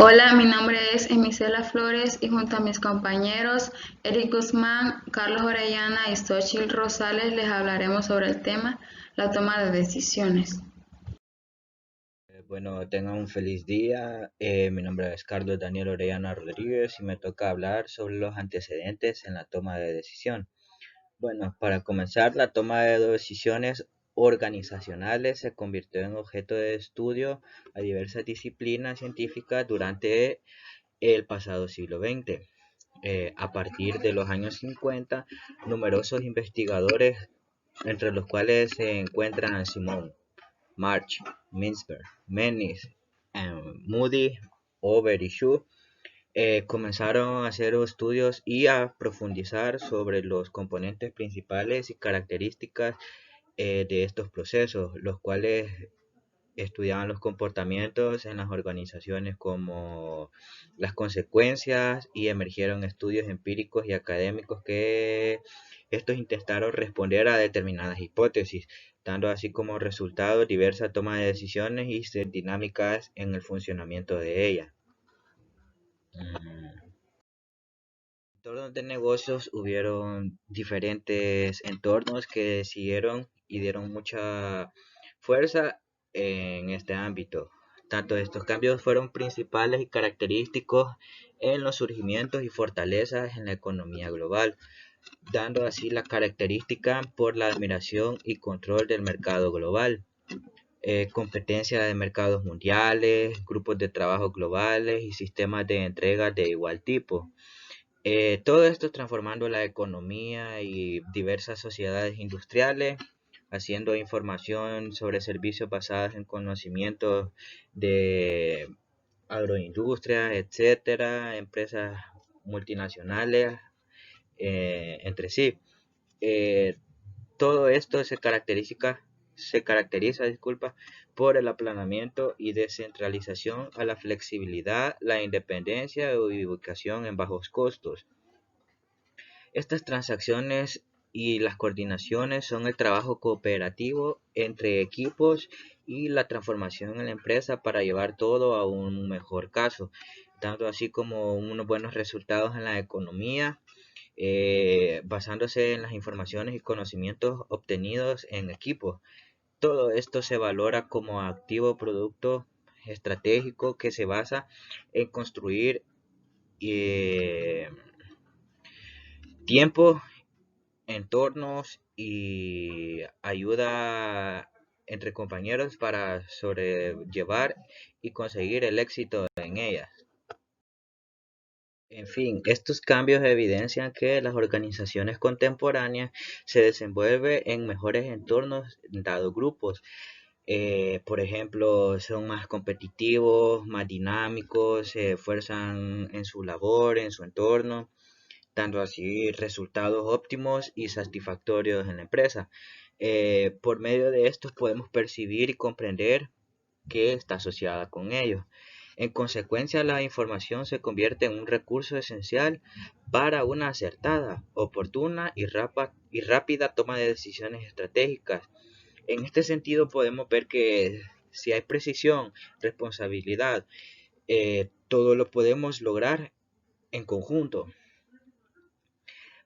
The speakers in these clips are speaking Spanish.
Hola, mi nombre es Emisela Flores y junto a mis compañeros Eric Guzmán, Carlos Orellana y Xochitl Rosales les hablaremos sobre el tema la toma de decisiones. Bueno, tengan un feliz día. Mi nombre es Carlos Daniel Orellana Rodríguez y me toca hablar sobre los antecedentes en la toma de decisión. Bueno, para comenzar, la toma de decisiones organizacionales se convirtió en objeto de estudio a diversas disciplinas científicas durante el pasado siglo XX. A partir de los años 50, numerosos investigadores, entre los cuales se encuentran Simon March, Mintzberg, Menis, Moody, Over y Shu comenzaron a hacer estudios y a profundizar sobre los componentes principales y características de estos procesos, los cuales estudiaban los comportamientos en las organizaciones como las consecuencias y emergieron estudios empíricos y académicos que estos intentaron responder a determinadas hipótesis, dando así como resultado diversas tomas de decisiones y dinámicas en el funcionamiento de ellas. En entornos de negocios hubieron diferentes entornos que siguieron y dieron mucha fuerza en este ámbito. Tanto estos cambios fueron principales y característicos en los surgimientos y fortalezas en la economía global, dando así la característica por la admiración y control del mercado global, competencia de mercados mundiales, grupos de trabajo globales y sistemas de entrega de igual tipo. Todo esto transformando la economía y diversas sociedades industriales, haciendo información sobre servicios basados en conocimientos de agroindustria, etcétera, empresas multinacionales entre sí. Eh, Todo esto se caracteriza, disculpa, por el aplanamiento y descentralización a la flexibilidad, la independencia y ubicación en bajos costos. Estas transacciones y las coordinaciones son el trabajo cooperativo entre equipos y la transformación en la empresa para llevar todo a un mejor caso, dando así como unos buenos resultados en la economía, basándose en las informaciones y conocimientos obtenidos en equipo. Todo esto se valora como activo producto estratégico que se basa en construir eh, tiempo, entornos y ayuda entre compañeros para sobrellevar y conseguir el éxito en ellas. En fin, estos cambios evidencian que las organizaciones contemporáneas se desenvuelven en mejores entornos dado grupos. Por ejemplo, son más competitivos, más dinámicos, se esfuerzan en su labor, en su entorno, dando así resultados óptimos y satisfactorios en la empresa. Por medio de estos podemos percibir y comprender que está asociada con ellos. En consecuencia, la información se convierte en un recurso esencial para una acertada, oportuna y rápida toma de decisiones estratégicas. En este sentido, podemos ver que si hay precisión, responsabilidad, todo lo podemos lograr en conjunto.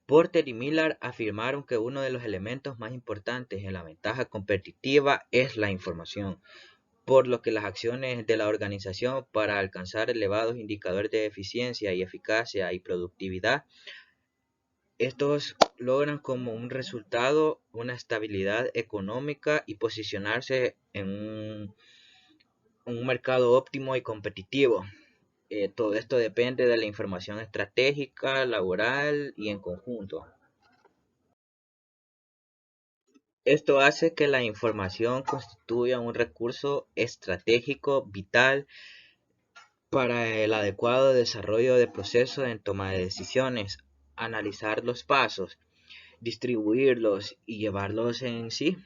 Porter y Miller afirmaron que uno de los elementos más importantes en la ventaja competitiva es la información, por lo que las acciones de la organización para alcanzar elevados indicadores de eficiencia y eficacia y productividad, estos logran como un resultado una estabilidad económica y posicionarse en un mercado óptimo y competitivo. Todo esto depende de la información estratégica, laboral y en conjunto. Esto hace que la información constituya un recurso estratégico vital para el adecuado desarrollo de procesos en toma de decisiones, analizar los pasos, distribuirlos y llevarlos en sí.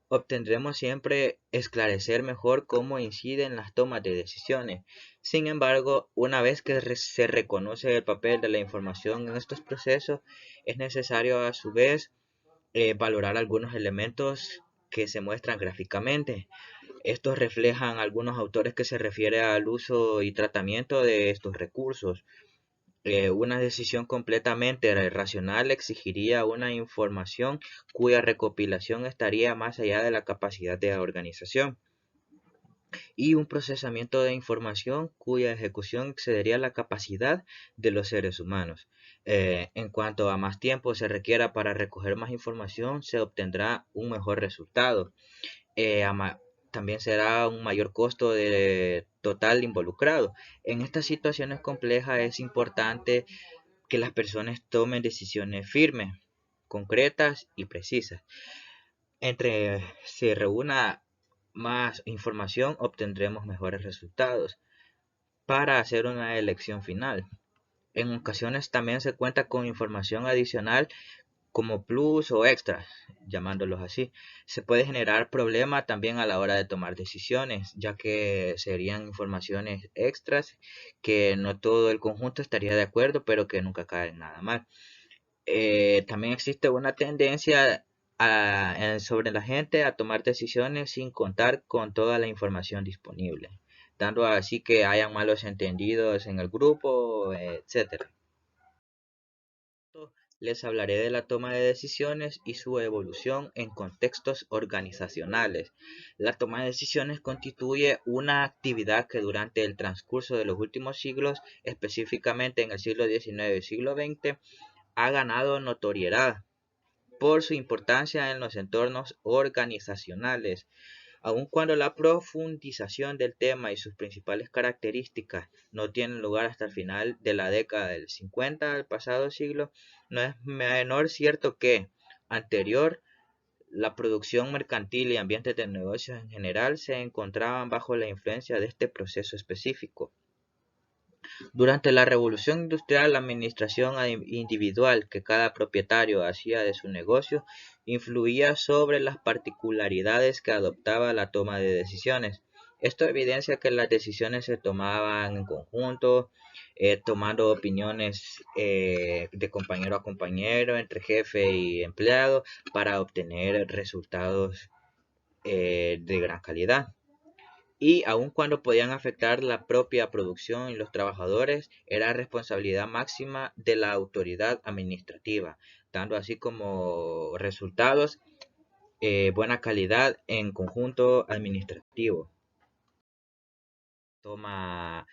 Obtendremos siempre esclarecer mejor cómo inciden las tomas de decisiones. Sin embargo, una vez que se reconoce el papel de la información en estos procesos, es necesario a su vez valorar algunos elementos que se muestran gráficamente. Estos reflejan algunos autores que se refiere al uso y tratamiento de estos recursos. Una decisión completamente racional exigiría una información cuya recopilación estaría más allá de la capacidad de la organización y un procesamiento de información cuya ejecución excedería la capacidad de los seres humanos. En cuanto a más tiempo se requiera para recoger más información, se obtendrá un mejor resultado. Eh, También será un mayor costo de total involucrado. En estas situaciones complejas es importante que las personas tomen decisiones firmes, concretas y precisas. Entre se reúna más información, obtendremos mejores resultados para hacer una elección final. En ocasiones también se cuenta con información adicional como plus o extras, llamándolos así. Se puede generar problema también a la hora de tomar decisiones, ya que serían informaciones extras que no todo el conjunto estaría de acuerdo, pero que nunca caen nada mal. También existe una tendencia sobre la gente a tomar decisiones sin contar con toda la información disponible, dando así que hayan malos entendidos en el grupo, etcétera. Les hablaré de la toma de decisiones y su evolución en contextos organizacionales. La toma de decisiones constituye una actividad que durante el transcurso de los últimos siglos, específicamente en el siglo XIX y siglo XX, ha ganado notoriedad por su importancia en los entornos organizacionales. Aun cuando la profundización del tema y sus principales características no tienen lugar hasta el final de la década del 50 del pasado siglo, no es menor cierto que, anterior, la producción mercantil y ambientes de negocios en general se encontraban bajo la influencia de este proceso específico. Durante la Revolución Industrial, la administración individual que cada propietario hacía de su negocio influía sobre las particularidades que adoptaba la toma de decisiones. Esto evidencia que las decisiones se tomaban en conjunto, tomando opiniones de compañero a compañero, entre jefe y empleado, para obtener resultados de gran calidad. Y aun cuando podían afectar la propia producción y los trabajadores, era responsabilidad máxima de la autoridad administrativa, dando así como resultados buena calidad en conjunto administrativo. Toma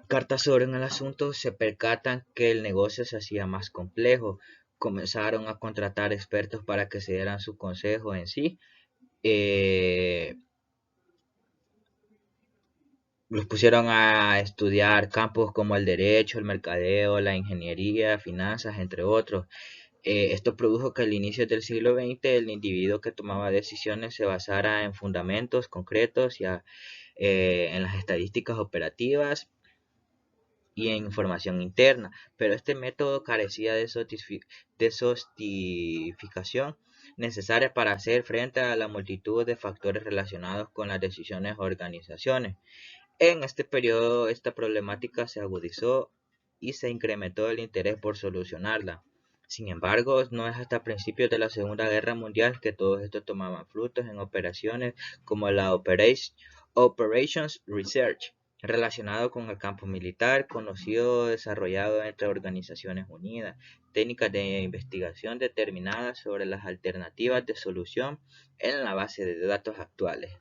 cartas sobre el asunto, se percatan que el negocio se hacía más complejo. Comenzaron a contratar expertos para que se dieran su consejo en sí. Los pusieron a estudiar campos como el derecho, el mercadeo, la ingeniería, finanzas, entre otros. Esto produjo que al inicio del siglo XX el individuo que tomaba decisiones se basara en fundamentos concretos y en las estadísticas operativas y en información interna, pero este método carecía de sofisticación necesaria para hacer frente a la multitud de factores relacionados con las decisiones o organizaciones. En este periodo, esta problemática se agudizó y se incrementó el interés por solucionarla. Sin embargo, no es hasta principios de la Segunda Guerra Mundial que todo esto tomaba frutos en operaciones como la Operations Research, relacionado con el campo militar, conocido desarrollado entre organizaciones unidas, técnicas de investigación determinadas sobre las alternativas de solución en la base de datos actuales.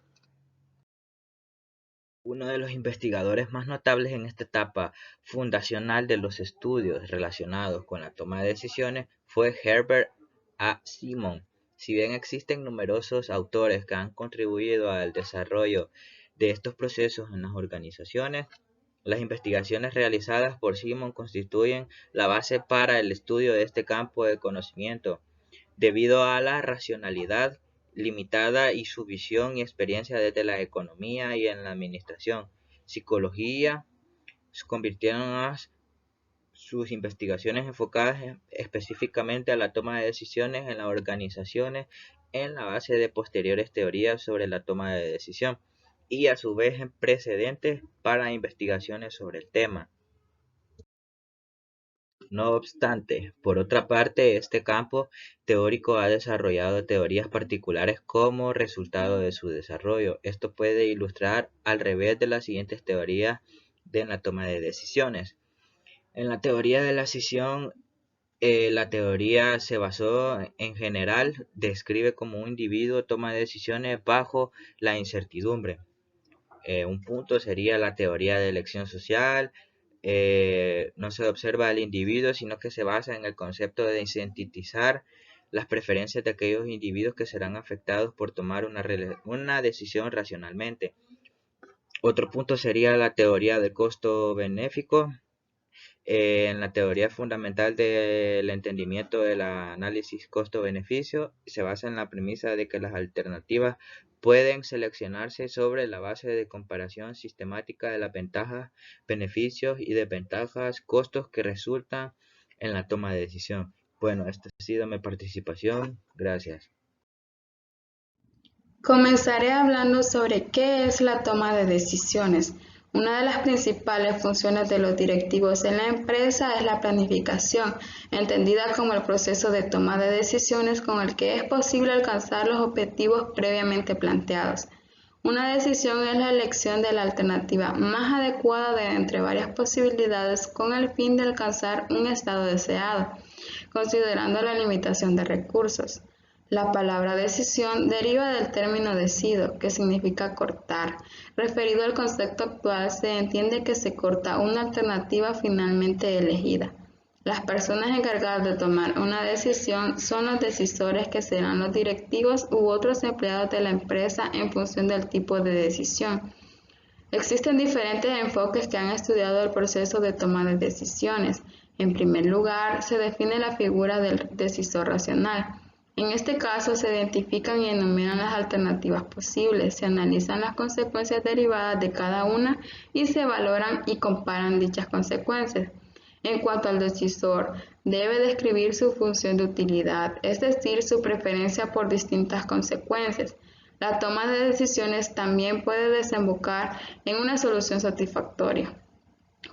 Uno de los investigadores más notables en esta etapa fundacional de los estudios relacionados con la toma de decisiones fue Herbert A. Simon. Si bien existen numerosos autores que han contribuido al desarrollo de estos procesos en las organizaciones, las investigaciones realizadas por Simon constituyen la base para el estudio de este campo de conocimiento, debido a la racionalidad limitada y su visión y experiencia desde la economía y en la administración, psicología, convirtieron sus investigaciones enfocadas específicamente a la toma de decisiones en las organizaciones en la base de posteriores teorías sobre la toma de decisión y a su vez en precedentes para investigaciones sobre el tema. No obstante, por otra parte, este campo teórico ha desarrollado teorías particulares como resultado de su desarrollo. Esto puede ilustrar al revés de las siguientes teorías de la toma de decisiones. En la teoría de la decisión, la teoría se basó en general, describe cómo un individuo toma decisiones bajo la incertidumbre. Un punto sería la teoría de elección social. No se observa al individuo, sino que se basa en el concepto de sintetizar las preferencias de aquellos individuos que serán afectados por tomar una decisión racionalmente. Otro punto sería la teoría del costo benéfico. En la teoría fundamental del entendimiento del análisis costo-beneficio se basa en la premisa de que las alternativas pueden seleccionarse sobre la base de comparación sistemática de las ventajas, beneficios y desventajas, costos que resultan en la toma de decisión. Bueno, esta ha sido mi participación. Gracias. Comenzaré hablando sobre qué es la toma de decisiones. Una de las principales funciones de los directivos en la empresa es la planificación, entendida como el proceso de toma de decisiones con el que es posible alcanzar los objetivos previamente planteados. Una decisión es la elección de la alternativa más adecuada de entre varias posibilidades con el fin de alcanzar un estado deseado, considerando la limitación de recursos. La palabra decisión deriva del término decido, que significa cortar. Referido al concepto actual, se entiende que se corta una alternativa finalmente elegida. Las personas encargadas de tomar una decisión son los decisores, que serán los directivos u otros empleados de la empresa en función del tipo de decisión. Existen diferentes enfoques que han estudiado el proceso de toma de decisiones. En primer lugar, se define la figura del decisor racional. En este caso, se identifican y enumeran las alternativas posibles, se analizan las consecuencias derivadas de cada una y se valoran y comparan dichas consecuencias. En cuanto al decisor, debe describir su función de utilidad, es decir, su preferencia por distintas consecuencias. La toma de decisiones también puede desembocar en una solución satisfactoria.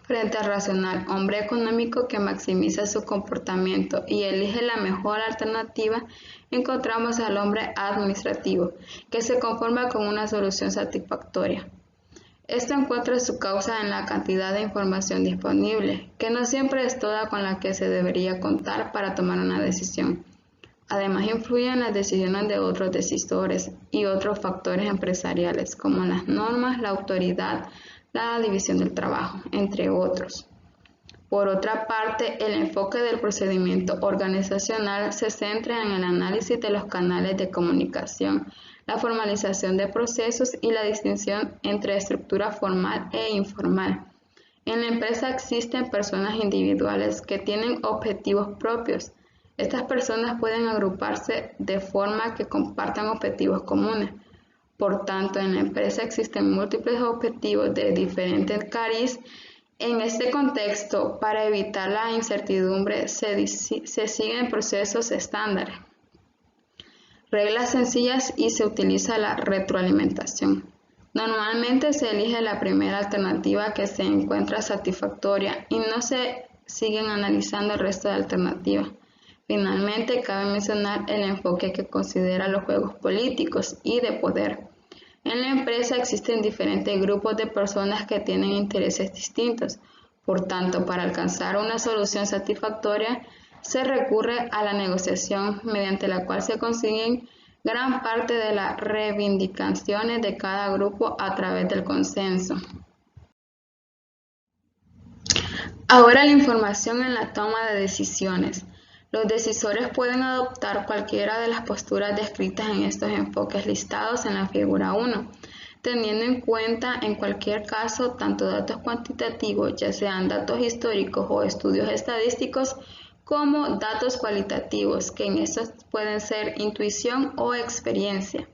Frente al racional, hombre económico que maximiza su comportamiento y elige la mejor alternativa, encontramos al hombre administrativo, que se conforma con una solución satisfactoria. Esto encuentra su causa en la cantidad de información disponible, que no siempre es toda con la que se debería contar para tomar una decisión. Además, influyen las decisiones de otros decisores y otros factores empresariales, como las normas, la autoridad, la división del trabajo, entre otros. Por otra parte, el enfoque del procedimiento organizacional se centra en el análisis de los canales de comunicación, la formalización de procesos y la distinción entre estructura formal e informal. En la empresa existen personas individuales que tienen objetivos propios. Estas personas pueden agruparse de forma que compartan objetivos comunes. Por tanto, en la empresa existen múltiples objetivos de diferentes cariz. En este contexto, para evitar la incertidumbre, se siguen procesos estándares, reglas sencillas y se utiliza la retroalimentación. Normalmente se elige la primera alternativa que se encuentra satisfactoria y no se siguen analizando el resto de alternativas. Finalmente, cabe mencionar el enfoque que considera los juegos políticos y de poder. En la empresa existen diferentes grupos de personas que tienen intereses distintos. Por tanto, para alcanzar una solución satisfactoria, se recurre a la negociación, mediante la cual se consiguen gran parte de las reivindicaciones de cada grupo a través del consenso. Ahora la información en la toma de decisiones. Los decisores pueden adoptar cualquiera de las posturas descritas en estos enfoques listados en la figura 1, teniendo en cuenta en cualquier caso tanto datos cuantitativos, ya sean datos históricos o estudios estadísticos, como datos cualitativos, que en estos pueden ser intuición o experiencia.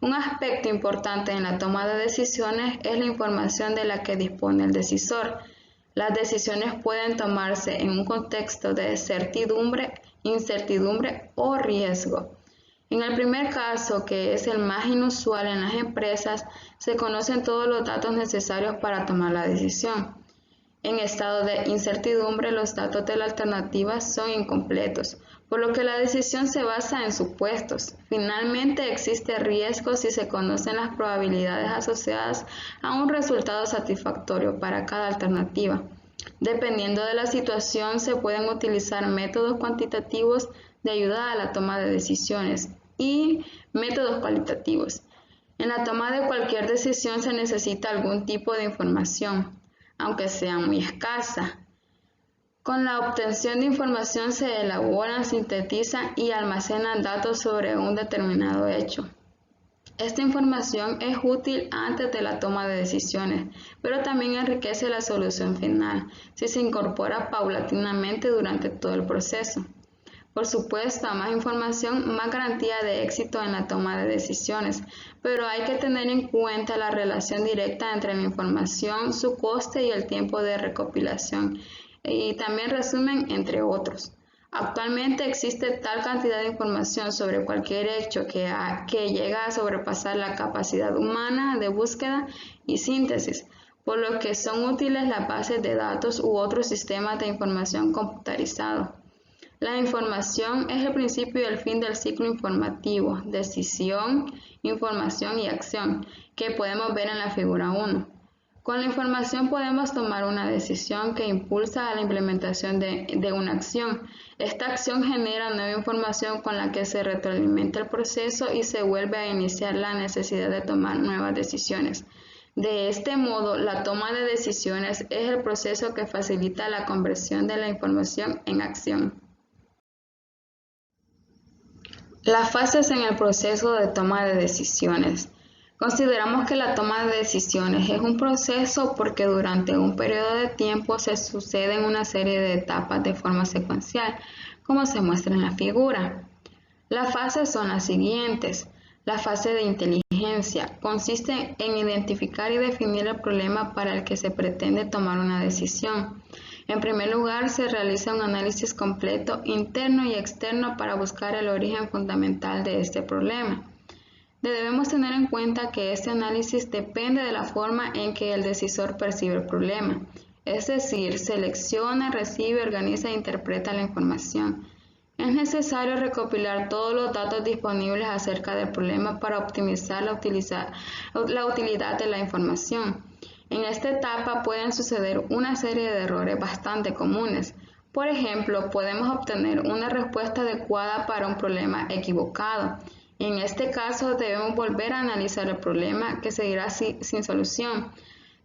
Un aspecto importante en la toma de decisiones es la información de la que dispone el decisor. Las decisiones pueden tomarse en un contexto de certidumbre, incertidumbre o riesgo. En el primer caso, que es el más inusual en las empresas, se conocen todos los datos necesarios para tomar la decisión. En estado de incertidumbre, los datos de la alternativa son incompletos, por lo que la decisión se basa en supuestos. Finalmente, existe riesgo si se conocen las probabilidades asociadas a un resultado satisfactorio para cada alternativa. Dependiendo de la situación, se pueden utilizar métodos cuantitativos de ayuda a la toma de decisiones y métodos cualitativos. En la toma de cualquier decisión se necesita algún tipo de información, aunque sea muy escasa. Con la obtención de información se elaboran, sintetizan y almacenan datos sobre un determinado hecho. Esta información es útil antes de la toma de decisiones, pero también enriquece la solución final si se incorpora paulatinamente durante todo el proceso. Por supuesto, a más información, más garantía de éxito en la toma de decisiones, pero hay que tener en cuenta la relación directa entre la información, su coste y el tiempo de recopilación, y también resumen, entre otros. Actualmente existe tal cantidad de información sobre cualquier hecho que llega a sobrepasar la capacidad humana de búsqueda y síntesis, por lo que son útiles las bases de datos u otros sistemas de información computarizado. La información es el principio y el fin del ciclo informativo, decisión, información y acción, que podemos ver en la figura 1. Con la información podemos tomar una decisión que impulsa a la implementación de una acción. Esta acción genera nueva información con la que se retroalimenta el proceso y se vuelve a iniciar la necesidad de tomar nuevas decisiones. De este modo, la toma de decisiones es el proceso que facilita la conversión de la información en acción. Las fases en el proceso de toma de decisiones. Consideramos que la toma de decisiones es un proceso porque durante un periodo de tiempo se suceden una serie de etapas de forma secuencial, como se muestra en la figura. Las fases son las siguientes. La fase de inteligencia consiste en identificar y definir el problema para el que se pretende tomar una decisión. En primer lugar, se realiza un análisis completo interno y externo para buscar el origen fundamental de este problema. Debemos tener en cuenta que este análisis depende de la forma en que el decisor percibe el problema, es decir, selecciona, recibe, organiza e interpreta la información. Es necesario recopilar todos los datos disponibles acerca del problema para optimizar la utilidad de la información. En esta etapa pueden suceder una serie de errores bastante comunes. Por ejemplo, podemos obtener una respuesta adecuada para un problema equivocado. En este caso, debemos volver a analizar el problema que seguirá sin solución.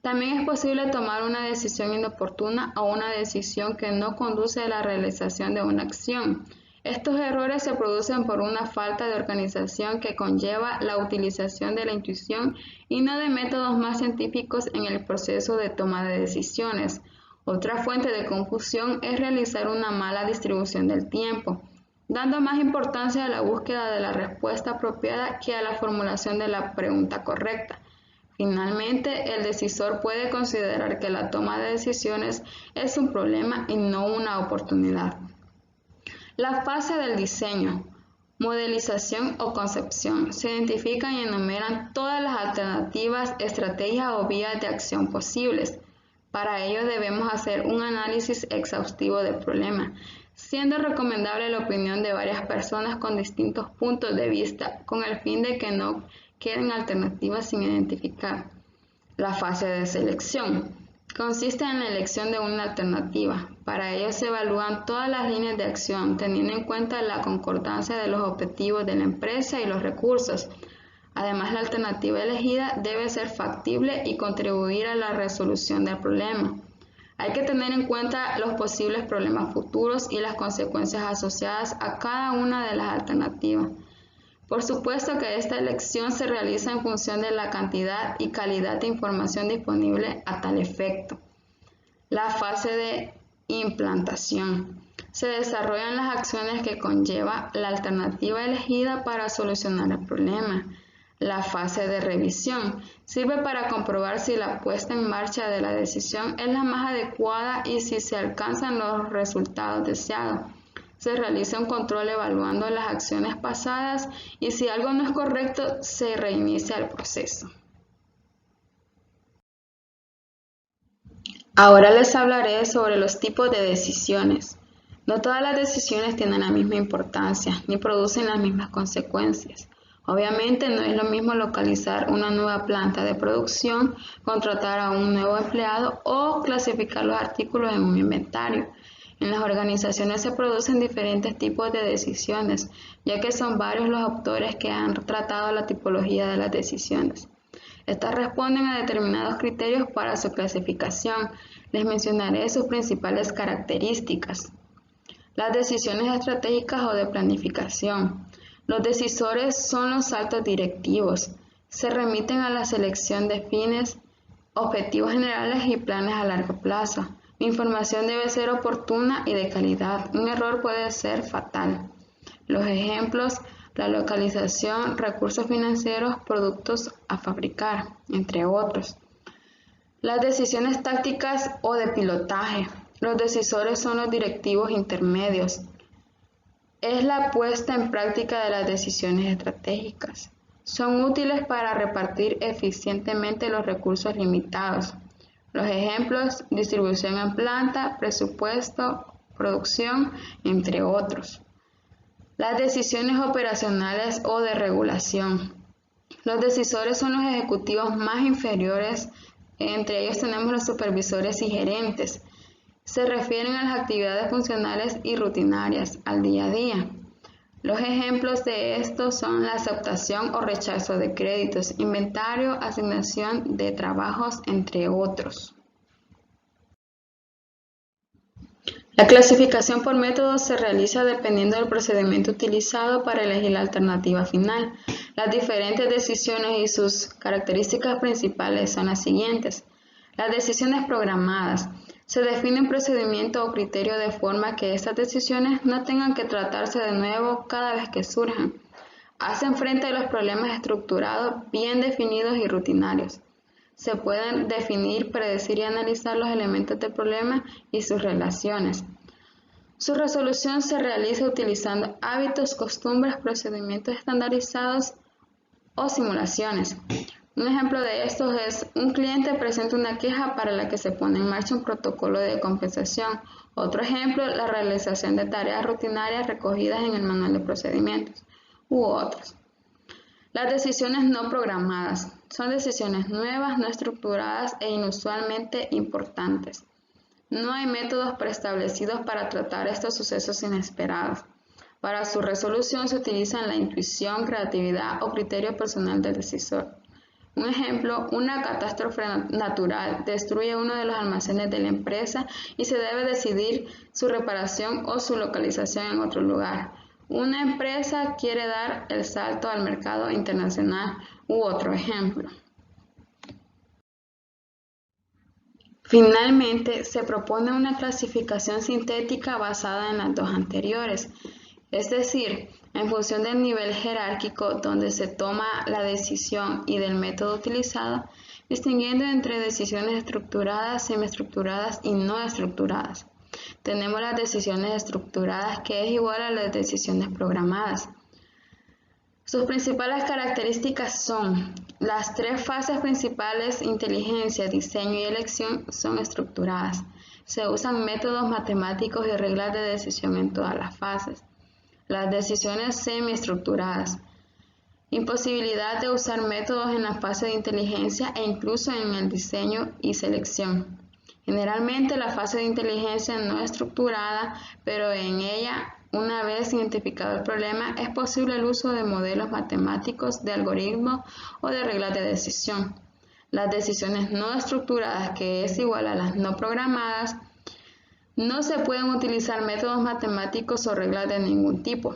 También es posible tomar una decisión inoportuna o una decisión que no conduce a la realización de una acción. Estos errores se producen por una falta de organización que conlleva la utilización de la intuición y no de métodos más científicos en el proceso de toma de decisiones. Otra fuente de confusión es realizar una mala distribución del tiempo, dando más importancia a la búsqueda de la respuesta apropiada que a la formulación de la pregunta correcta. Finalmente, el decisor puede considerar que la toma de decisiones es un problema y no una oportunidad. La fase del diseño, modelización o concepción. Se identifican y enumeran todas las alternativas, estrategias o vías de acción posibles. Para ello debemos hacer un análisis exhaustivo del problema, siendo recomendable la opinión de varias personas con distintos puntos de vista, con el fin de que no queden alternativas sin identificar. La fase de selección consiste en la elección de una alternativa. Para ello se evalúan todas las líneas de acción, teniendo en cuenta la concordancia de los objetivos de la empresa y los recursos. Además, la alternativa elegida debe ser factible y contribuir a la resolución del problema. Hay que tener en cuenta los posibles problemas futuros y las consecuencias asociadas a cada una de las alternativas. Por supuesto que esta elección se realiza en función de la cantidad y calidad de información disponible a tal efecto. La fase de implantación. Se desarrollan las acciones que conlleva la alternativa elegida para solucionar el problema. La fase de revisión sirve para comprobar si la puesta en marcha de la decisión es la más adecuada y si se alcanzan los resultados deseados. Se realiza un control evaluando las acciones pasadas y si algo no es correcto, se reinicia el proceso. Ahora les hablaré sobre los tipos de decisiones. No todas las decisiones tienen la misma importancia ni producen las mismas consecuencias. Obviamente no es lo mismo localizar una nueva planta de producción, contratar a un nuevo empleado o clasificar los artículos en un inventario. En las organizaciones se producen diferentes tipos de decisiones, ya que son varios los autores que han tratado la tipología de las decisiones. Estas responden a determinados criterios para su clasificación. Les mencionaré sus principales características. Las decisiones estratégicas o de planificación. Los decisores son los altos directivos. Se remiten a la selección de fines, objetivos generales y planes a largo plazo. La información debe ser oportuna y de calidad. Un error puede ser fatal. Los ejemplos: la localización, recursos financieros, productos a fabricar, entre otros. Las decisiones tácticas o de pilotaje. Los decisores son los directivos intermedios. Es la puesta en práctica de las decisiones estratégicas. Son útiles para repartir eficientemente los recursos limitados. Los ejemplos: distribución en planta, presupuesto, producción, entre otros. Las decisiones operacionales o de regulación. Los decisores son los ejecutivos más inferiores, entre ellos tenemos los supervisores y gerentes. Se refieren a las actividades funcionales y rutinarias, al día a día. Los ejemplos de estos son la aceptación o rechazo de créditos, inventario, asignación de trabajos, entre otros. La clasificación por métodos se realiza dependiendo del procedimiento utilizado para elegir la alternativa final. Las diferentes decisiones y sus características principales son las siguientes. Las decisiones programadas. Se define un procedimiento o criterio de forma que estas decisiones no tengan que tratarse de nuevo cada vez que surjan. Hacen frente a los problemas estructurados, bien definidos y rutinarios. Se pueden definir, predecir y analizar los elementos del problema y sus relaciones. Su resolución se realiza utilizando hábitos, costumbres, procedimientos estandarizados o simulaciones. Un ejemplo de estos es: un cliente presenta una queja para la que se pone en marcha un protocolo de compensación. Otro ejemplo: la realización de tareas rutinarias recogidas en el manual de procedimientos, u otros. Las decisiones no programadas son decisiones nuevas, no estructuradas e inusualmente importantes. No hay métodos preestablecidos para tratar estos sucesos inesperados. Para su resolución se utilizan la intuición, creatividad o criterio personal del decisor. Un ejemplo: una catástrofe natural destruye uno de los almacenes de la empresa y se debe decidir su reparación o su localización en otro lugar. Una empresa quiere dar el salto al mercado internacional, u otro ejemplo. Finalmente, se propone una clasificación sintética basada en las dos anteriores, es decir, en función del nivel jerárquico donde se toma la decisión y del método utilizado, distinguiendo entre decisiones estructuradas, semiestructuradas y no estructuradas. Tenemos las decisiones estructuradas, que es igual a las decisiones programadas. Sus principales características son: las tres fases principales, inteligencia, diseño y elección, son estructuradas. Se usan métodos matemáticos y reglas de decisión en todas las fases. Las decisiones semiestructuradas. Imposibilidad de usar métodos en la fase de inteligencia e incluso en el diseño y selección. Generalmente la fase de inteligencia no estructurada, pero en ella, una vez identificado el problema, es posible el uso de modelos matemáticos, de algoritmos o de reglas de decisión. Las decisiones no estructuradas, que es igual a las no programadas, no se pueden utilizar métodos matemáticos o reglas de ningún tipo.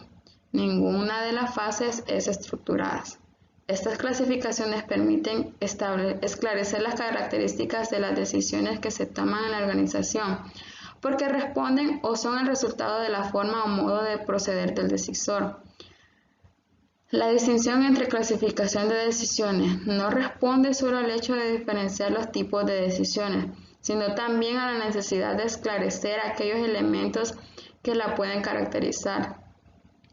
Ninguna de las fases es estructurada. Estas clasificaciones permiten esclarecer las características de las decisiones que se toman en la organización, porque responden o son el resultado de la forma o modo de proceder del decisor. La distinción entre clasificación de decisiones no responde solo al hecho de diferenciar los tipos de decisiones, sino también a la necesidad de esclarecer aquellos elementos que la pueden caracterizar.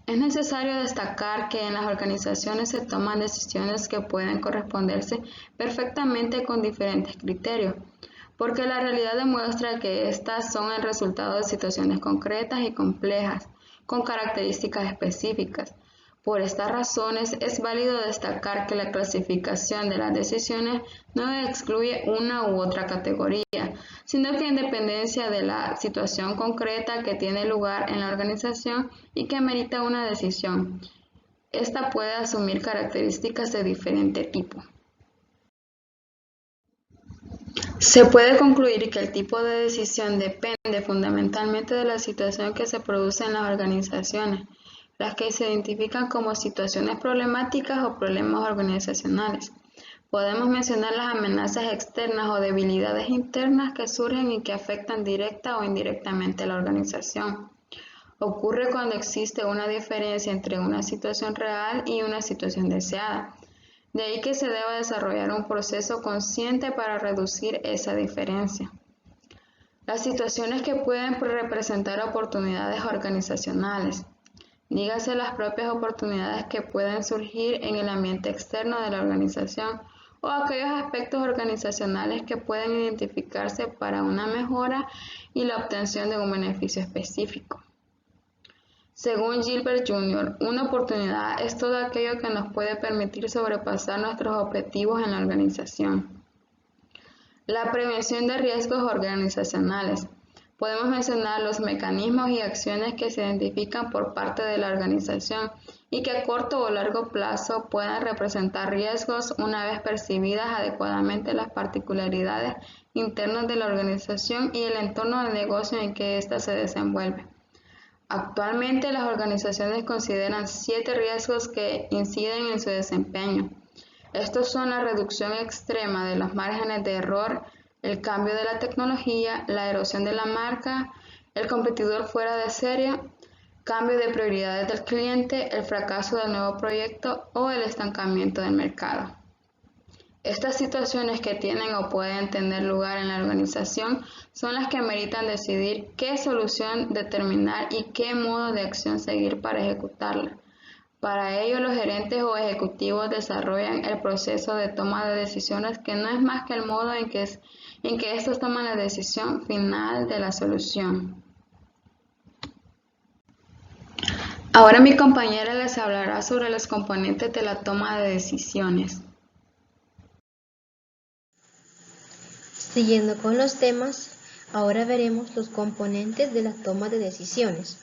Es necesario destacar que en las organizaciones se toman decisiones que pueden corresponderse perfectamente con diferentes criterios. porque la realidad demuestra que estas son el resultado de situaciones concretas y complejas, con características específicas. Por estas razones, es válido destacar que la clasificación de las decisiones no excluye una u otra categoría, sino que en dependencia de la situación concreta que tiene lugar en la organización y que merita una decisión, esta puede asumir características de diferente tipo. Se puede concluir que el tipo de decisión depende fundamentalmente de la situación que se produce en las organizaciones, las que se identifican como situaciones problemáticas o problemas organizacionales. Podemos mencionar las amenazas externas o debilidades internas que surgen y que afectan directa o indirectamente a la organización. Ocurre cuando existe una diferencia entre una situación real y una situación deseada. De ahí que se deba desarrollar un proceso consciente para reducir esa diferencia. Las situaciones que pueden representar oportunidades organizacionales. Dígase las propias oportunidades que pueden surgir en el ambiente externo de la organización o aquellos aspectos organizacionales que pueden identificarse para una mejora y la obtención de un beneficio específico. Según Gilbert Jr., una oportunidad es todo aquello que nos puede permitir sobrepasar nuestros objetivos en la organización. La prevención de riesgos organizacionales. Podemos mencionar los mecanismos y acciones que se identifican por parte de la organización y que a corto o largo plazo puedan representar riesgos una vez percibidas adecuadamente las particularidades internas de la organización y el entorno de negocio en que ésta se desenvuelve. Actualmente las organizaciones consideran 7 riesgos que inciden en su desempeño. Estos son la reducción extrema de los márgenes de error, el cambio de la tecnología, la erosión de la marca, el competidor fuera de serie, cambio de prioridades del cliente, el fracaso del nuevo proyecto o el estancamiento del mercado. Estas situaciones que tienen o pueden tener lugar en la organización son las que meritan decidir qué solución determinar y qué modo de acción seguir para ejecutarla. Para ello, los gerentes o ejecutivos desarrollan el proceso de toma de decisiones, que no es más que el modo en que estos toman la decisión final de la solución. Ahora mi compañera les hablará sobre los componentes de la toma de decisiones. Siguiendo con los temas, ahora veremos los componentes de la toma de decisiones.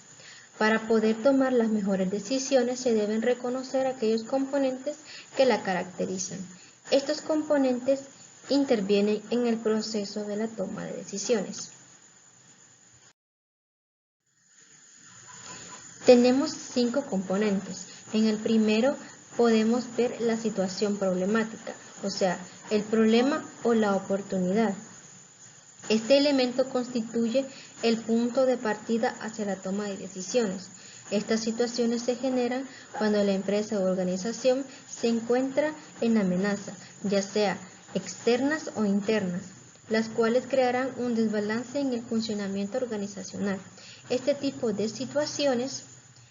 Para poder tomar las mejores decisiones se deben reconocer aquellos componentes que la caracterizan. Estos componentes intervienen en el proceso de la toma de decisiones. Tenemos 5 componentes. En el primero podemos ver la situación problemática, o sea, el problema o la oportunidad. Este elemento constituye el punto de partida hacia la toma de decisiones. Estas situaciones se generan cuando la empresa o organización se encuentra en amenaza, ya sea externas o internas, las cuales crearán un desbalance en el funcionamiento organizacional. Este tipo de situaciones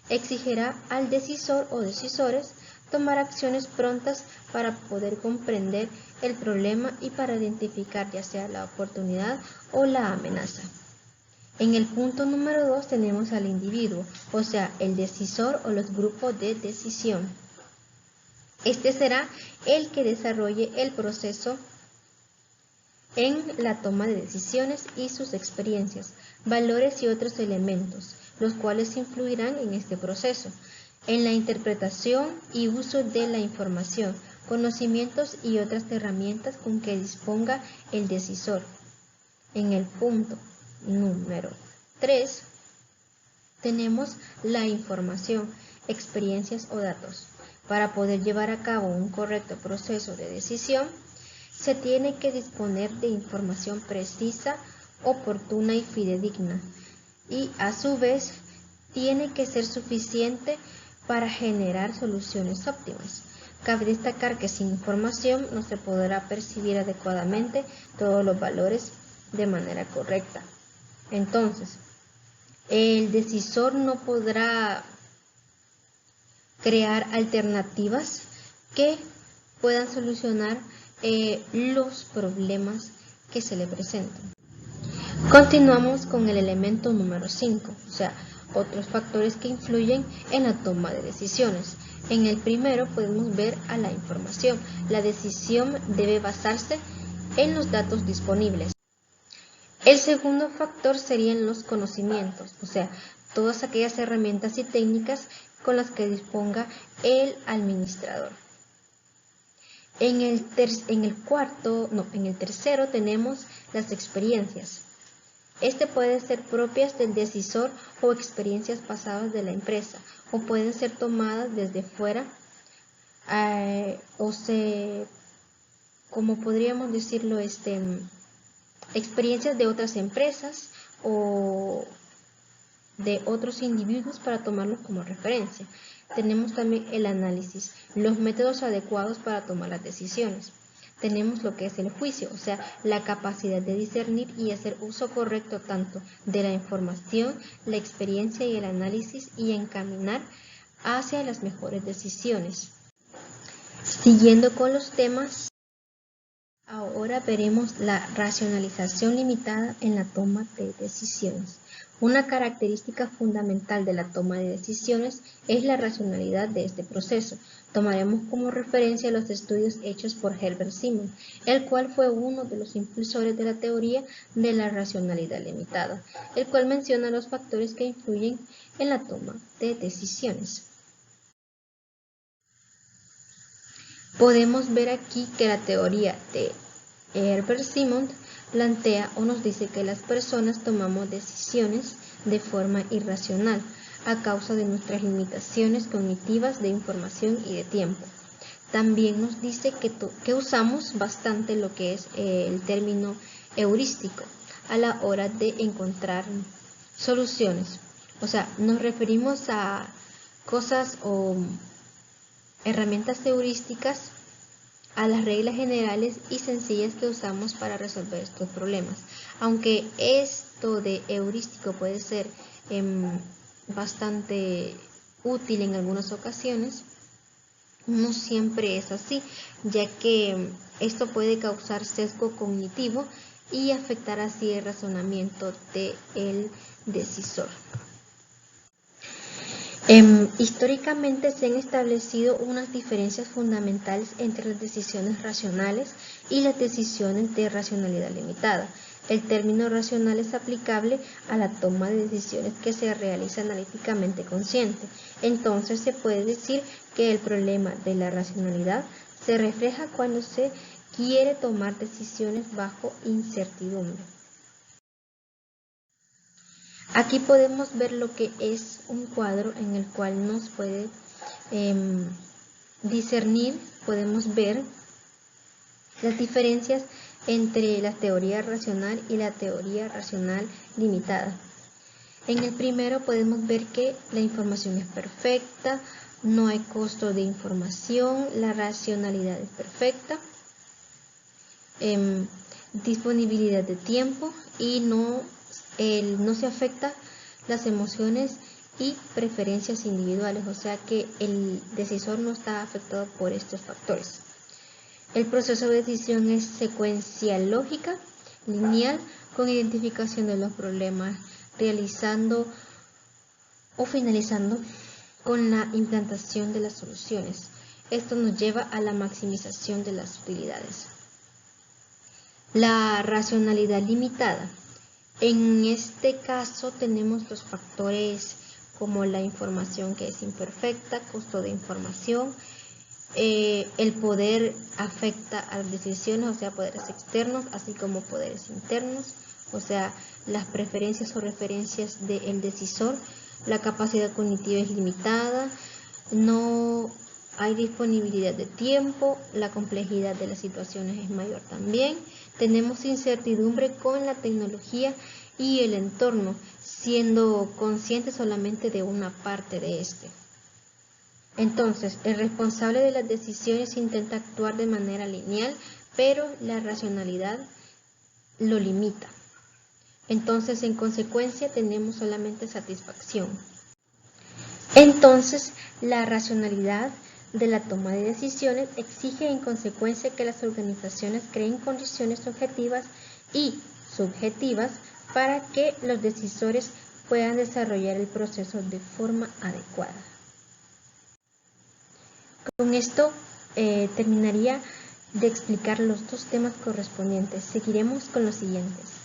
exigirá al decisor o decisores tomar acciones prontas para poder comprender el problema y para identificar ya sea la oportunidad o la amenaza. En el punto número 2 tenemos al individuo, o sea, el decisor o los grupos de decisión. Este será el que desarrolle el proceso en la toma de decisiones y sus experiencias, valores y otros elementos, los cuales influirán en este proceso, en la interpretación y uso de la información, conocimientos y otras herramientas con que disponga el decisor. En el punto número 3 tenemos la información, experiencias o datos. Para poder llevar a cabo un correcto proceso de decisión, se tiene que disponer de información precisa, oportuna y fidedigna, y a su vez tiene que ser suficiente para generar soluciones óptimas. Cabe destacar que sin información no se podrá percibir adecuadamente todos los valores de manera correcta. Entonces, el decisor no podrá crear alternativas que puedan solucionar los problemas que se le presentan. Continuamos con el elemento número 5, o sea, otros factores que influyen en la toma de decisiones. En el primero podemos ver a la información. La decisión debe basarse en los datos disponibles. El segundo factor serían los conocimientos, o sea, todas aquellas herramientas y técnicas con las que disponga el administrador. En el tercero tenemos las experiencias. Este puede ser propias del decisor o experiencias pasadas de la empresa, o pueden ser tomadas desde fuera, como podríamos decirlo, experiencias de otras empresas o de otros individuos para tomarlos como referencia. Tenemos también el análisis, los métodos adecuados para tomar las decisiones. Tenemos lo que es el juicio, o sea, la capacidad de discernir y hacer uso correcto tanto de la información, la experiencia y el análisis y encaminar hacia las mejores decisiones. Siguiendo con los temas, ahora veremos la racionalización limitada en la toma de decisiones. Una característica fundamental de la toma de decisiones es la racionalidad de este proceso. Tomaremos como referencia los estudios hechos por Herbert Simon, el cual fue uno de los impulsores de la teoría de la racionalidad limitada, el cual menciona los factores que influyen en la toma de decisiones. Podemos ver aquí que la teoría de Herbert Simon plantea o nos dice que las personas tomamos decisiones de forma irracional a causa de nuestras limitaciones cognitivas de información y de tiempo. También nos dice que usamos bastante lo que es el término heurístico a la hora de encontrar soluciones. O sea, nos referimos a cosas o herramientas heurísticas, a las reglas generales y sencillas que usamos para resolver estos problemas. Aunque esto de heurístico puede ser bastante útil en algunas ocasiones, no siempre es así, ya que esto puede causar sesgo cognitivo y afectar así el razonamiento del decisor. Históricamente se han establecido unas diferencias fundamentales entre las decisiones racionales y las decisiones de racionalidad limitada. El término racional es aplicable a la toma de decisiones que se realiza analíticamente consciente. Entonces se puede decir que el problema de la racionalidad se refleja cuando se quiere tomar decisiones bajo incertidumbre. Aquí podemos ver lo que es un cuadro en el cual nos puede discernir, podemos ver las diferencias entre la teoría racional y la teoría racional limitada. En el primero podemos ver que la información es perfecta, no hay costo de información, la racionalidad es perfecta, disponibilidad de tiempo y no se afecta las emociones y preferencias individuales, o sea que el decisor no está afectado por estos factores. El proceso de decisión es secuencial lógica, lineal, con identificación de los problemas, realizando o finalizando con la implantación de las soluciones. Esto nos lleva a la maximización de las utilidades. La racionalidad limitada. En este caso tenemos los factores como la información que es imperfecta, costo de información, el poder afecta a las decisiones, o sea, poderes externos, así como poderes internos, o sea, las preferencias o referencias del decisor, la capacidad cognitiva es limitada, no hay disponibilidad de tiempo, la complejidad de las situaciones es mayor también. Tenemos incertidumbre con la tecnología y el entorno, siendo conscientes solamente de una parte de este. Entonces, el responsable de las decisiones intenta actuar de manera lineal, pero la racionalidad lo limita. Entonces, en consecuencia, tenemos solamente satisfacción. Entonces, la racionalidad de la toma de decisiones exige en consecuencia que las organizaciones creen condiciones objetivas y subjetivas para que los decisores puedan desarrollar el proceso de forma adecuada. Con esto terminaría de explicar los dos temas correspondientes. Seguiremos con los siguientes.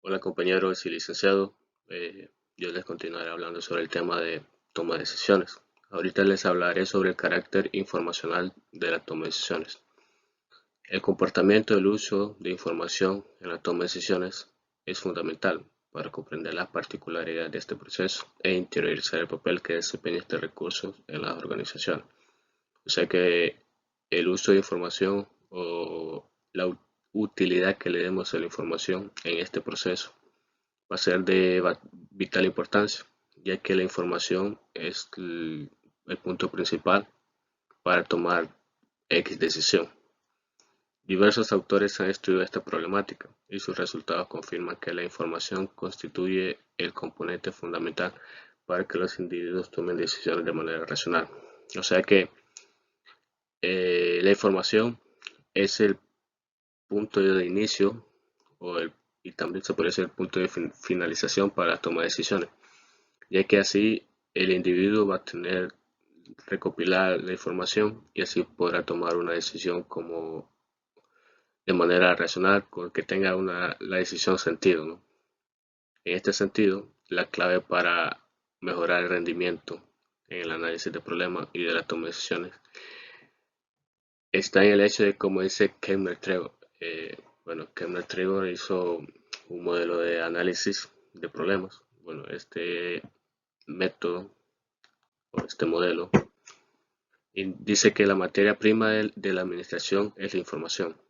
Hola compañeros y licenciado, yo les continuaré hablando sobre el tema de toma de decisiones. Ahorita les hablaré sobre el carácter informacional de la toma de decisiones. El comportamiento del uso de información en la toma de decisiones es fundamental para comprender las particularidades de este proceso e interiorizar el papel que desempeña este recurso en las organizaciones. O sea que el uso de información o la utilidad que le demos a la información en este proceso va a ser de vital importancia, ya que la información es el punto principal para tomar X decisión. Diversos autores han estudiado esta problemática y sus resultados confirman que la información constituye el componente fundamental para que los individuos tomen decisiones de manera racional. O sea que la información es el punto de inicio y también se puede ser el punto de finalización para la toma de decisiones, ya que así el individuo va a tener recopilar la información y así podrá tomar una decisión de manera racional, con que tenga la decisión sentido, ¿no? En este sentido, la clave para mejorar el rendimiento en el análisis de problemas y de la toma de decisiones está en el hecho de, como dice Kemmler-Trevor, Kemmler-Trevor hizo un modelo de análisis de problemas. Bueno, este método o este modelo dice que la materia prima de la administración es la información.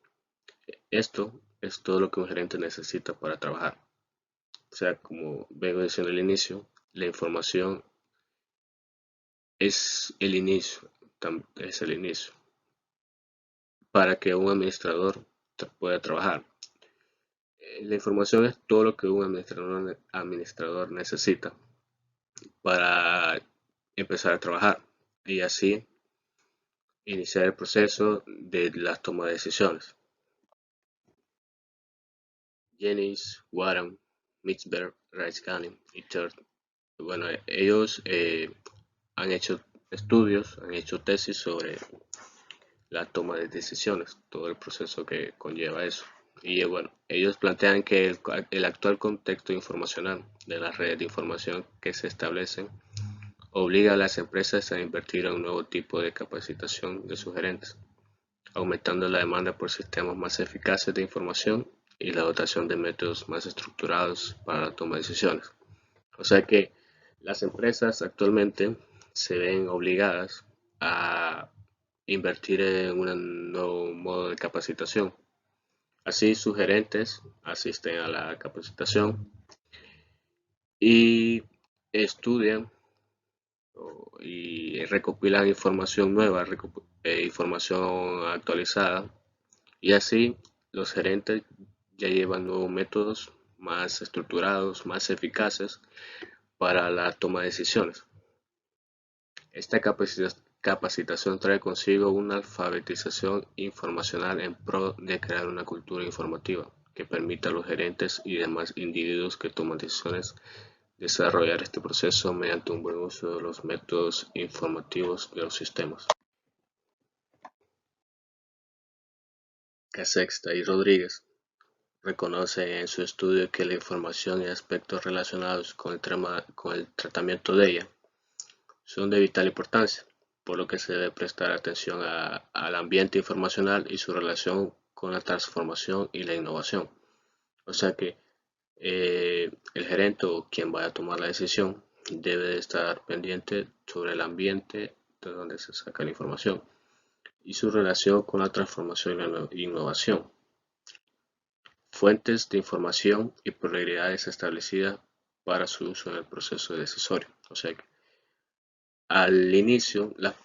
Esto es todo lo que un gerente necesita para trabajar. O sea, como vengo diciendo al inicio, la información es el inicio para que un administrador pueda trabajar. La información es todo lo que un administrador necesita para empezar a trabajar y así iniciar el proceso de la toma de decisiones. Jennings, Warren, Mitzberg, Reiskani y Third, bueno, ellos han hecho estudios, han hecho tesis sobre la toma de decisiones, todo el proceso que conlleva eso. Y bueno, ellos plantean que el actual contexto informacional de las redes de información que se establecen obliga a las empresas a invertir en un nuevo tipo de capacitación de sus gerentes, aumentando la demanda por sistemas más eficaces de información y la dotación de métodos más estructurados para la toma de decisiones. O sea que las empresas actualmente se ven obligadas a invertir en un nuevo modo de capacitación. Así sus gerentes asisten a la capacitación y estudian y recopilan información nueva, información actualizada, y así los gerentes ya llevan nuevos métodos más estructurados, más eficaces para la toma de decisiones. Esta capacitación trae consigo una alfabetización informacional en pro de crear una cultura informativa que permita a los gerentes y demás individuos que toman decisiones desarrollar este proceso mediante un buen uso de los métodos informativos de los sistemas. Casexta y Rodríguez reconocen en su estudio que la información y aspectos relacionados con el tratamiento de ella son de vital importancia, por lo que se debe prestar atención al ambiente informacional y su relación con la transformación y la innovación. O sea que el gerente o quien vaya a tomar la decisión debe de estar pendiente sobre el ambiente de donde se saca la información y su relación con la transformación y la innovación. Fuentes de información y prioridades establecidas para su uso en el proceso decisorio. O sea que al inicio las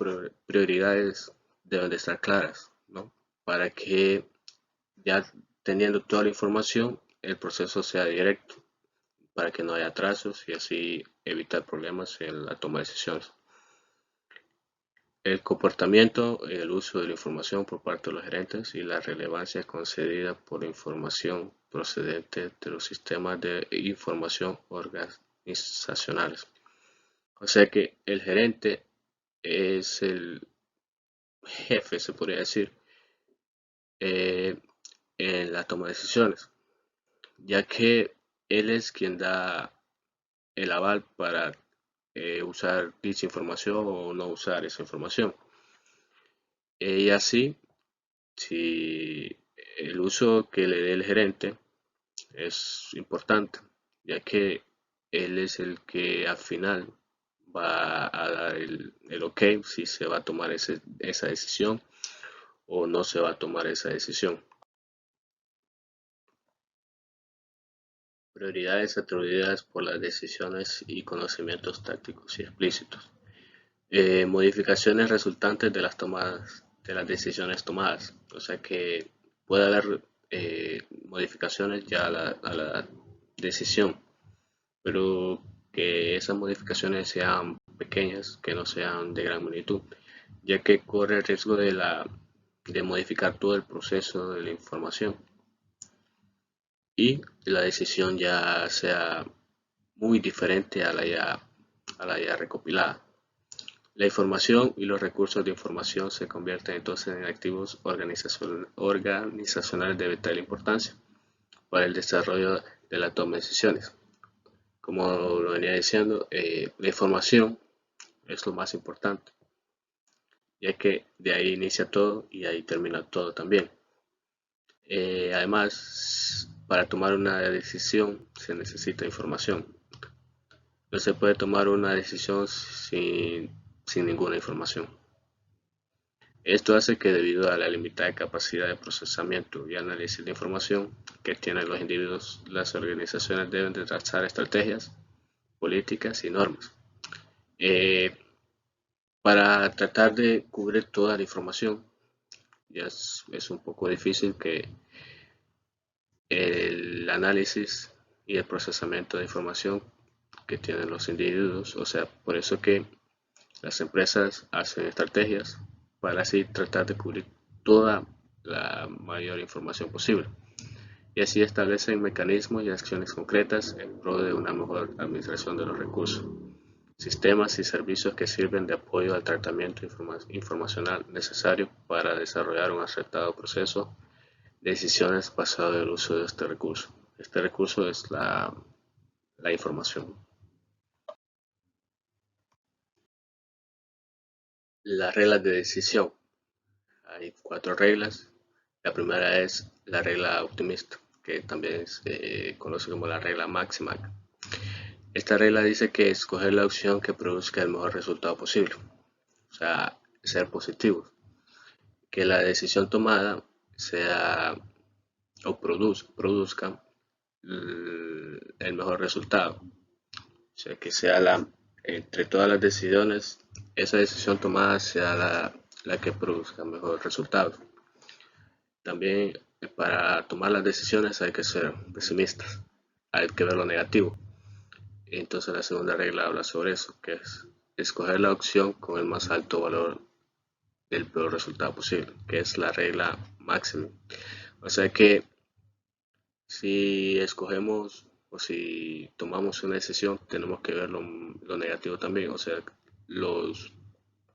prioridades deben de estar claras, ¿no? Para que ya teniendo toda la información el proceso sea directo, para que no haya atrasos y así evitar problemas en la toma de decisiones. el comportamiento y el uso de la información por parte de los gerentes y la relevancia concedida por la información procedente de los sistemas de información organizacionales. O sea que el gerente es el jefe, se podría decir, eh, en la toma de decisiones, ya que él es quien da el aval para usar dicha información o no usar esa información. Y así, si el uso que le dé el gerente es importante, ya que él es el que al final va a dar el ok si se va a tomar esa decisión o no se va a tomar esa decisión. Prioridades atribuidas por las decisiones y conocimientos tácticos y explícitos. Modificaciones resultantes de las decisiones tomadas. O sea que puede haber modificaciones ya a la decisión, pero que esas modificaciones sean pequeñas, que no sean de gran magnitud, ya que corre el riesgo de modificar todo el proceso de la información y la decisión ya sea muy diferente a la ya recopilada. La información y los recursos de información se convierten entonces en activos organizacionales de vital importancia para el desarrollo de la toma de decisiones. Como lo venía diciendo, la información es lo más importante, ya que de ahí inicia todo y ahí termina todo también. Además, para tomar una decisión se necesita información. No se puede tomar una decisión sin ninguna información. Esto hace que debido a la limitada capacidad de procesamiento y análisis de información que tienen los individuos, las organizaciones deben de trazar estrategias, políticas y normas para tratar de cubrir toda la información. Ya es un poco difícil que el análisis y el procesamiento de información que tienen los individuos, o sea, por eso que las empresas hacen estrategias para así tratar de cubrir toda la mayor información posible y así establecen mecanismos y acciones concretas en pro de una mejor administración de los recursos, sistemas y servicios que sirven de apoyo al tratamiento informacional necesario para desarrollar un acertado proceso de decisiones basado en el uso de este recurso. Este recurso es la información. Las reglas de decisión. Hay 4 reglas. La primera es la regla optimista, que también se conoce como la regla máxima. Esta regla dice que escoger la opción que produzca el mejor resultado posible, o sea, ser positivo, que la decisión tomada sea o produzca el mejor resultado, o sea, que sea entre todas las decisiones, esa decisión tomada sea la que produzca el mejor resultado. También para tomar las decisiones hay que ser pesimistas, hay que ver lo negativo. Entonces la segunda regla habla sobre eso, que es escoger la opción con el más alto valor del peor resultado posible, que es la regla máxima. O sea que si escogemos o si tomamos una decisión, tenemos que ver lo negativo también, o sea, los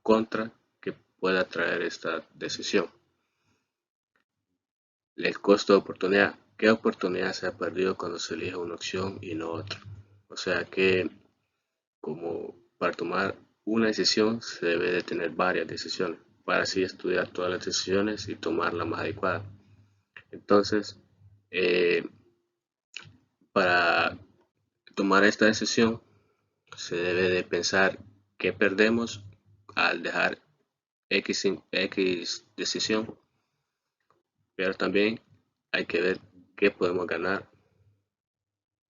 contras que pueda traer esta decisión. El costo de oportunidad. ¿Qué oportunidad se ha perdido cuando se elige una opción y no otra? O sea que como para tomar una decisión se debe de tener varias decisiones para así estudiar todas las decisiones y tomar la más adecuada. Entonces, para tomar esta decisión se debe de pensar qué perdemos al dejar X decisión, pero también hay que ver qué podemos ganar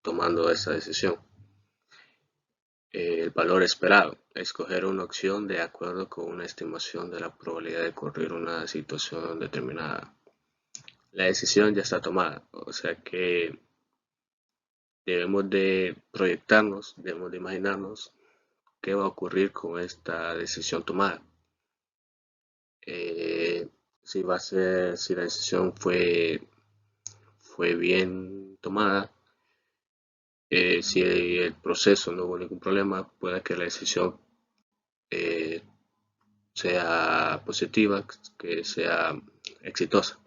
tomando esa decisión. El valor esperado. Escoger una opción de acuerdo con una estimación de la probabilidad de ocurrir una situación determinada. La decisión ya está tomada, o sea que debemos de proyectarnos, debemos de imaginarnos qué va a ocurrir con esta decisión tomada. si la decisión fue bien tomada, si el proceso no hubo ningún problema, puede que la decisión sea positiva, que sea exitosa.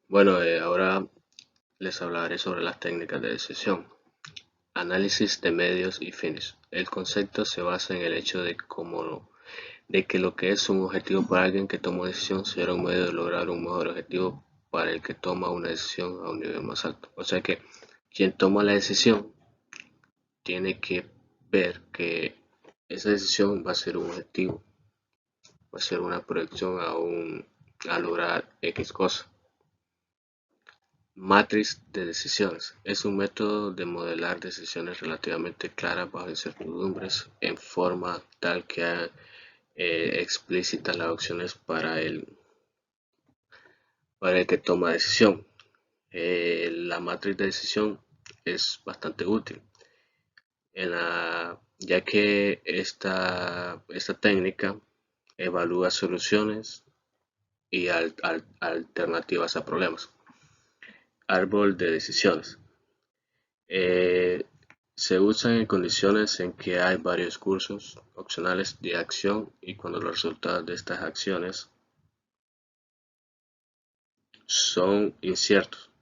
Bueno, ahora les hablaré sobre las técnicas de decisión. Análisis de medios y fines. El concepto se basa en el hecho de que lo que es un objetivo para alguien que toma una decisión será un medio de lograr un mejor objetivo para el que toma una decisión a un nivel más alto. O sea que quien toma la decisión tiene que ver que esa decisión va a ser un objetivo, va a ser una proyección a lograr X cosa. Matriz de decisiones. Es un método de modelar decisiones relativamente claras bajo incertidumbres en forma tal que haga explícitas las opciones para el que toma decisión. La matriz de decisión es bastante útil ya que esta técnica evalúa soluciones y alternativas a problemas. Árbol de decisiones. Se usan en condiciones en que hay varios cursos opcionales de acción y cuando los resultados de estas acciones son inciertos.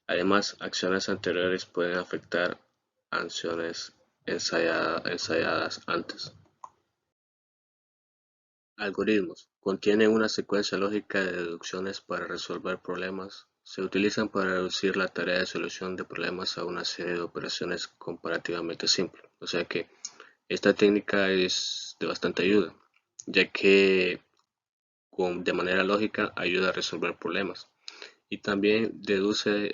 Además, acciones anteriores pueden afectar acciones ensayadas antes. Algoritmos. Contienen una secuencia lógica de deducciones para resolver problemas. Se utilizan para reducir la tarea de solución de problemas a una serie de operaciones comparativamente simples. O sea que esta técnica es de bastante ayuda, ya que de manera lógica ayuda a resolver problemas y también reduce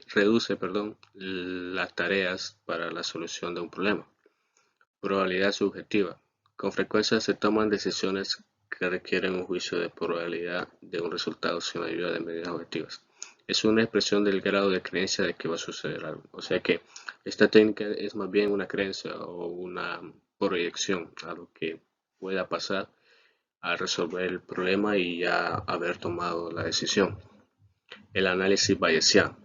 las tareas para la solución de un problema. Probabilidad subjetiva. Con frecuencia se toman decisiones que requieren un juicio de probabilidad de un resultado sin ayuda de medidas objetivas. Es una expresión del grado de creencia de que va a suceder algo. O sea que esta técnica es más bien una creencia o una proyección a lo que pueda pasar al resolver el problema y ya haber tomado la decisión. El análisis bayesiano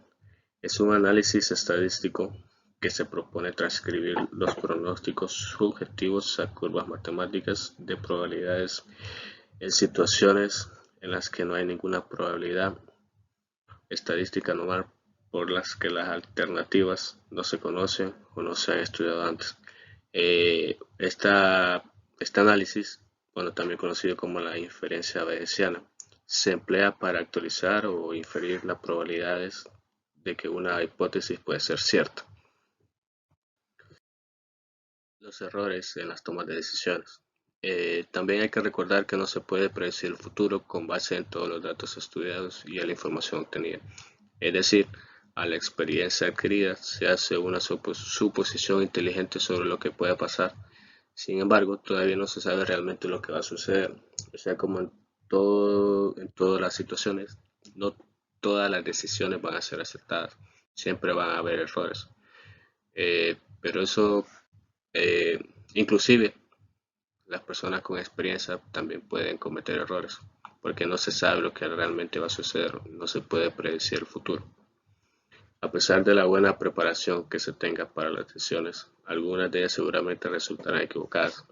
es un análisis estadístico que se propone transcribir los pronósticos subjetivos a curvas matemáticas de probabilidades en situaciones en las que no hay ninguna probabilidad estadística normal por las que las alternativas no se conocen o no se han estudiado antes. Este análisis, bueno, también conocido como la inferencia bayesiana, se emplea para actualizar o inferir las probabilidades de que una hipótesis puede ser cierta. Los errores en las tomas de decisiones. También hay que recordar que no se puede predecir el futuro con base en todos los datos estudiados y en la información obtenida. Es decir, a la experiencia adquirida se hace una suposición inteligente sobre lo que pueda pasar. Sin embargo, todavía no se sabe realmente lo que va a suceder. O sea, como en todas las situaciones, no todas las decisiones van a ser acertadas. Siempre van a haber errores. Pero eso, inclusive, las personas con experiencia también pueden cometer errores, porque no se sabe lo que realmente va a suceder, no se puede predecir el futuro. A pesar de la buena preparación que se tenga para las decisiones, algunas de ellas seguramente resultarán equivocadas.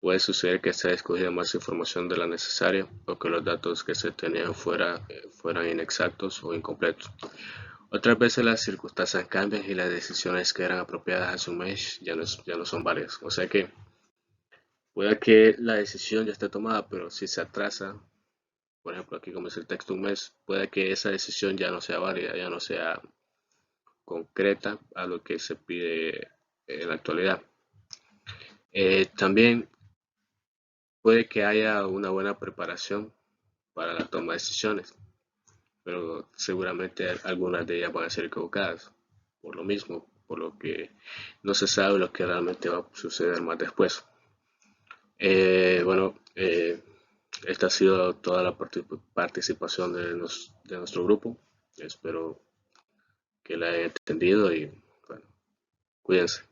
Puede suceder que se haya escogido más información de la necesaria o que los datos que se tenían fueran inexactos o incompletos. Otras veces las circunstancias cambian y las decisiones que eran apropiadas hace un mes ya no son válidas. O sea que puede que la decisión ya esté tomada, pero si se atrasa, por ejemplo aquí como es el texto un mes, puede que esa decisión ya no sea válida, ya no sea concreta a lo que se pide en la actualidad. También puede que haya una buena preparación para la toma de decisiones, pero seguramente algunas de ellas van a ser equivocadas por lo mismo, por lo que no se sabe lo que realmente va a suceder más después. Esta ha sido toda la participación de nuestro grupo. Espero que la hayan entendido y bueno, cuídense.